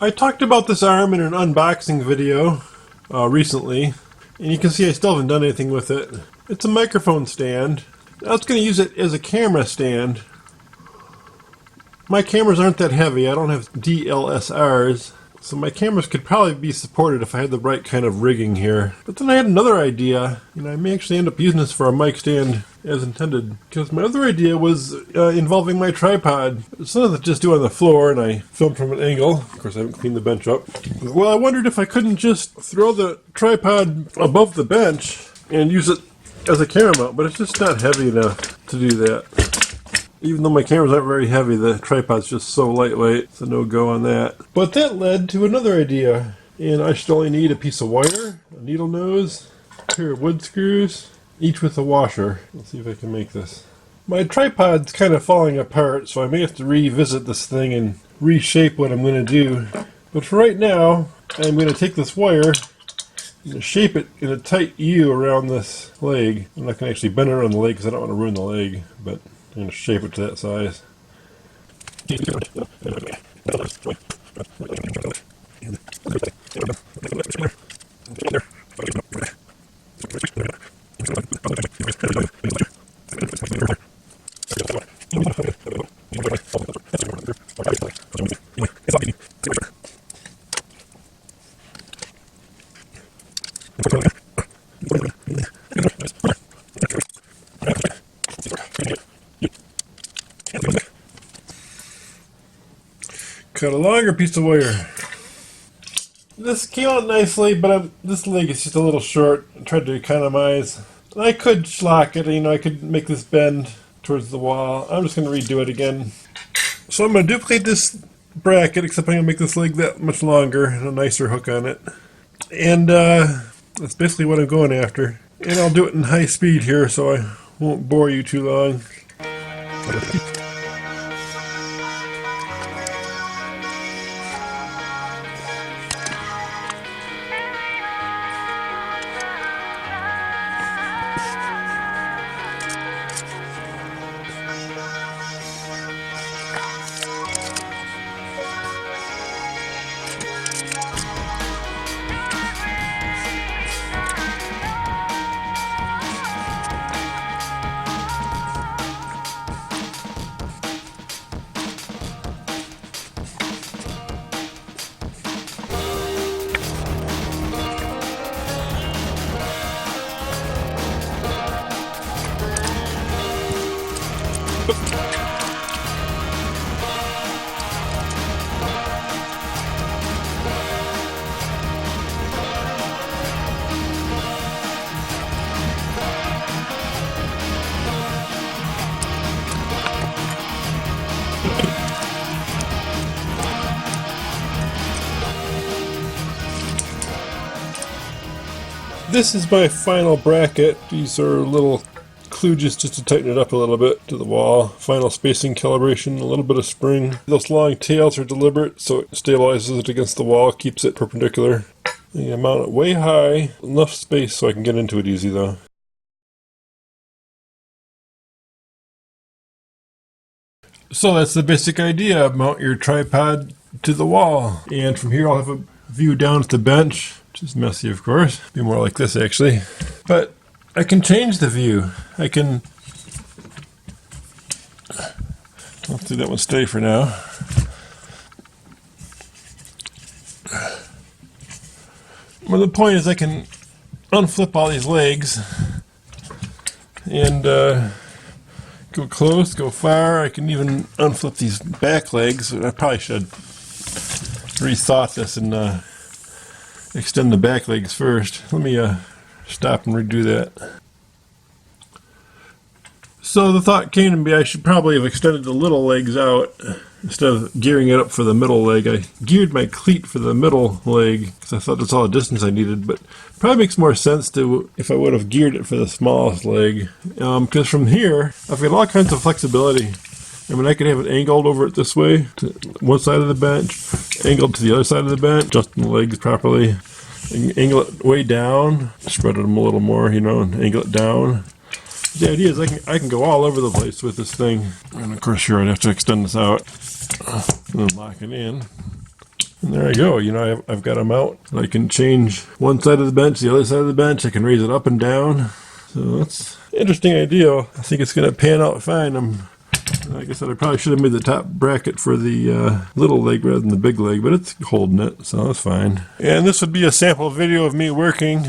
I talked about this arm in an unboxing video recently, and you can see I still haven't done anything with it. It's a microphone stand. I was going to use it as a camera stand. My cameras aren't that heavy. I don't have DLSRs, so my cameras could probably be supported if I had the right kind of rigging here. But then I had another idea. I may actually end up using this for a mic stand as intended, because my other idea was involving my tripod. Something that just do on the floor, and I filmed from an angle. Of course, I haven't cleaned the bench up. Well, I wondered if I couldn't just throw the tripod above the bench and use it as a camera mount, but it's just not heavy enough to do that. Even though my cameras aren't very heavy, the tripod's just so lightweight, so no go on that. But that led to another idea, and I should only need a piece of wire, a needle nose, a pair of wood screws, each with a washer. Let's see if I can make this. My tripod's kind of falling apart, so I may have to revisit this thing and reshape what I'm going to do. But for right now, I'm going to take this wire and shape it in a tight U around this leg. I'm not going to actually bend it around the leg because I don't want to ruin the leg, but I'm going to shape it to that size. Cut a longer piece of wire. This came out nicely, but this leg is just a little short. I tried to economize. I could schlock it, I could make this bend towards the wall. I'm just going to redo it again. So I'm going to duplicate this bracket, except I'm going to make this leg that much longer and a nicer hook on it. And that's basically what I'm going after. And I'll do it in high speed here so I won't bore you too long. This is my final bracket. These are little kludges just to tighten it up a little bit to the wall. Final spacing calibration, a little bit of spring. Those long tails are deliberate, so it stabilizes it against the wall, keeps it perpendicular. I mount it way high, enough space so I can get into it easy though. So that's the basic idea. Mount your tripod to the wall. And from here I'll have a view down at the bench, which is messy of course. Be more like this actually. But I can change the view. I can... Let's do that one steady for now. Well, the point is I can unflip all these legs and go close, go far. I can even unflip these back legs. I probably should rethought this and extend the back legs first. Let me stop and redo that. So the thought came to me I should probably have extended the little legs out instead of gearing it up for the middle leg. I geared my cleat for the middle leg because I thought that's all the distance I needed, but probably makes more sense to if I would have geared it for the smallest leg, because from here I've got all kinds of flexibility. I mean, I could have it angled over it this way to one side of the bench, angled to the other side of the bench, adjusting the legs properly, angle it way down, spread them a little more, and angle it down. The idea is I can go all over the place with this thing. And of course, sure, I'd have to extend this out and lock it in. And there I go. You know, I've got a mount. I can change one side of the bench, the other side of the bench. I can raise it up and down. So that's an interesting idea. I think it's going to pan out fine. Like I said, I probably should have made the top bracket for the little leg rather than the big leg, but it's holding it, so that's fine. And this would be a sample video of me working.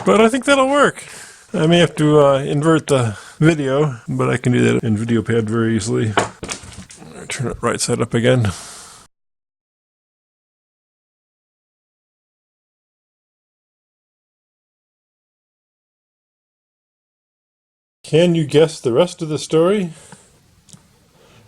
But I think that'll work. I may have to invert the video, but I can do that in VideoPad very easily. Turn it right side up again. Can you guess the rest of the story?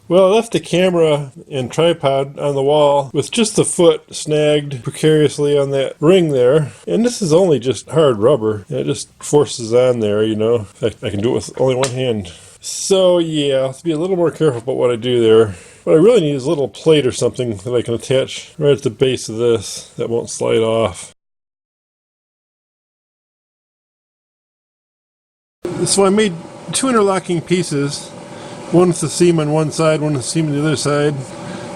Well, I left the camera and tripod on the wall with just the foot snagged precariously on that ring there. And this is only just hard rubber. It just forces on there, you know. In fact, I can do it with only one hand. So yeah, I'll have to be a little more careful about what I do there. What I really need is a little plate or something that I can attach right at the base of this that won't slide off. So I made two interlocking pieces. One with the seam on one side, one with the seam on the other side.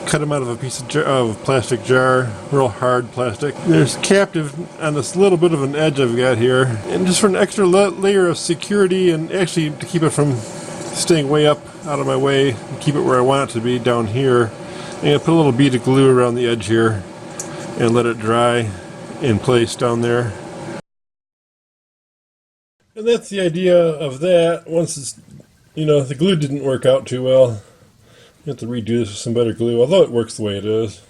Cut them out of a piece of plastic jar, real hard plastic. There's captive on this little bit of an edge I've got here. And just for an extra layer of security and actually to keep it from staying way up out of my way, and keep it where I want it to be down here, I'm going to put a little bead of glue around the edge here and let it dry in place down there. And that's the idea of that. Once it's, you know, the glue didn't work out too well. You have to redo this with some better glue, although it works the way it is.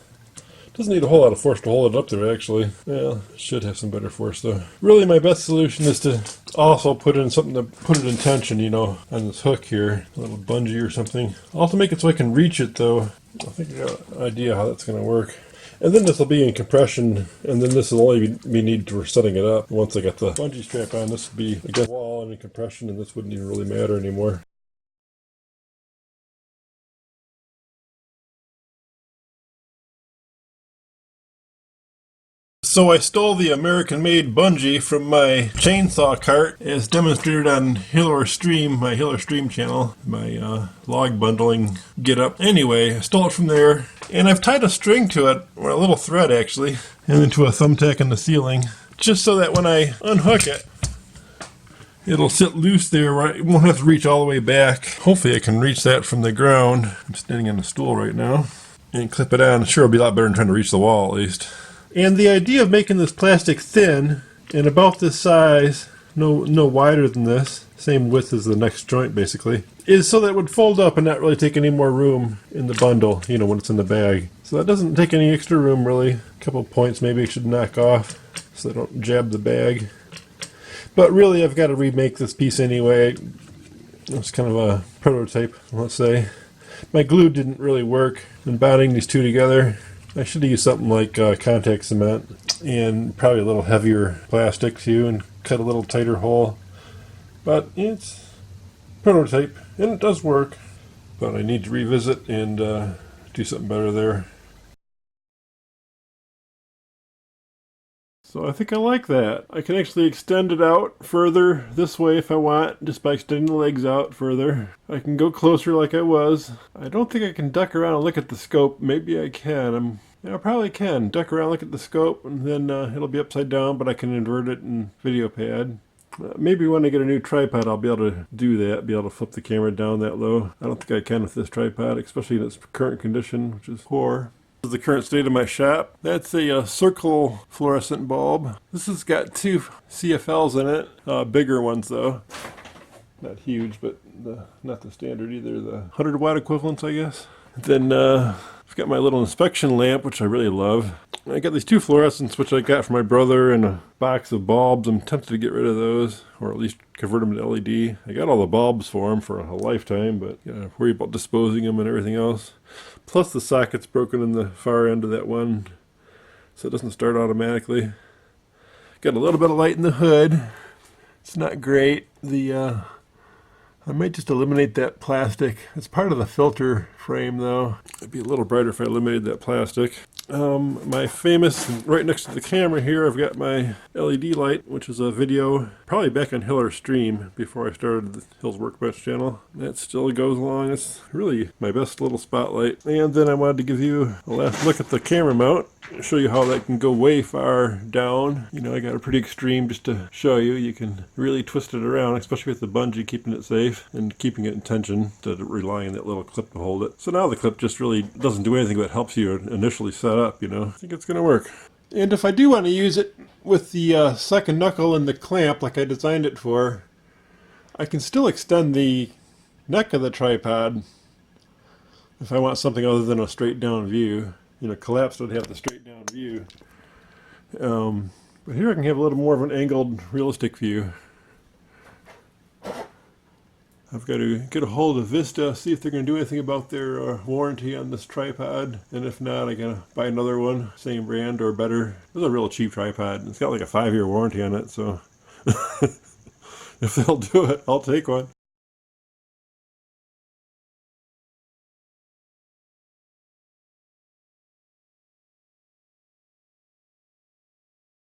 Doesn't need a whole lot of force to hold it up there, actually. Well, it should have some better force, though. Really, my best solution is to also put in something to put it in tension, you know, on this hook here. A little bungee or something. I'll have to make it so I can reach it, though. I think I got an idea how that's going to work. And then this will be in compression, and then this will only be needed for setting it up. Once I got the bungee strap on, this would be against the wall and in compression, and this wouldn't even really matter anymore. So I stole the American-made bungee from my chainsaw cart, as demonstrated on Hill or Stream, my Hill or Stream channel, my log bundling get-up. Anyway, I stole it from there, and I've tied a string to it, or a little thread actually, and into a thumbtack in the ceiling, just so that when I unhook it, it'll sit loose there, right? It won't have to reach all the way back. Hopefully I can reach that from the ground. I'm standing on a stool right now, and clip it on. Sure, it'll be a lot better than trying to reach the wall at least. And the idea of making this plastic thin and about this size, no wider than this, same width as the next joint basically, is so that it would fold up and not really take any more room in the bundle, you know, when it's in the bag. So that doesn't take any extra room really. A couple of points maybe I should knock off so I don't jab the bag. But really I've got to remake this piece anyway. It's kind of a prototype, let's say. My glue didn't really work in bonding these two together. I should have used something like contact cement and probably a little heavier plastic too, and cut a little tighter hole. But it's prototype and it does work. But I need to revisit and do something better there. So I think I like that. I can actually extend it out further this way if I want, just by extending the legs out further. I can go closer like I was. I don't think I can duck around and look at the scope. Maybe I can. I probably can. Duck around, look at the scope, and then it'll be upside down, but I can invert it in VideoPad. Maybe when I get a new tripod I'll be able to do that, be able to flip the camera down that low. I don't think I can with this tripod, especially in its current condition, which is poor. This is the current state of my shop. That's a circle fluorescent bulb. This has got two CFLs in it, bigger ones though. Not huge, but not the standard either, the 100 watt equivalents I guess. Then I've got my little inspection lamp, which I really love. I got these two fluorescents, which I got from my brother, and a box of bulbs. I'm tempted to get rid of those, or at least convert them to LED. I got all the bulbs for them for a lifetime, but you gotta worry about disposing them and everything else. Plus the socket's broken in the far end of that one, so it doesn't start automatically. Got a little bit of light in the hood. It's not great. The I might just eliminate that plastic. It's part of the filter frame though. It'd be a little brighter if I eliminated that plastic. My famous, right next to the camera here, I've got my LED light, which is a video, probably back on Hiller's stream before I started the Hill's Workbench channel. That still goes along. It's really my best little spotlight. And then I wanted to give you a last look at the camera mount. Show you how that can go way far down. You know, I got a pretty extreme just to show you. You can really twist it around, especially with the bungee, keeping it safe and keeping it in tension instead of relying on that little clip to hold it. So now the clip just really doesn't do anything but helps you initially set up, you know. I think it's going to work. And if I do want to use it with the second knuckle and the clamp like I designed it for, I can still extend the neck of the tripod if I want something other than a straight down view. You know, collapsed would have the straight down view. But here I can have a little more of an angled, realistic view. I've got to get a hold of Vista, see if they're going to do anything about their warranty on this tripod. And if not, I gotta buy another one, same brand or better. This is a real cheap tripod. It's got like a 5-year warranty on it, so if they'll do it, I'll take one.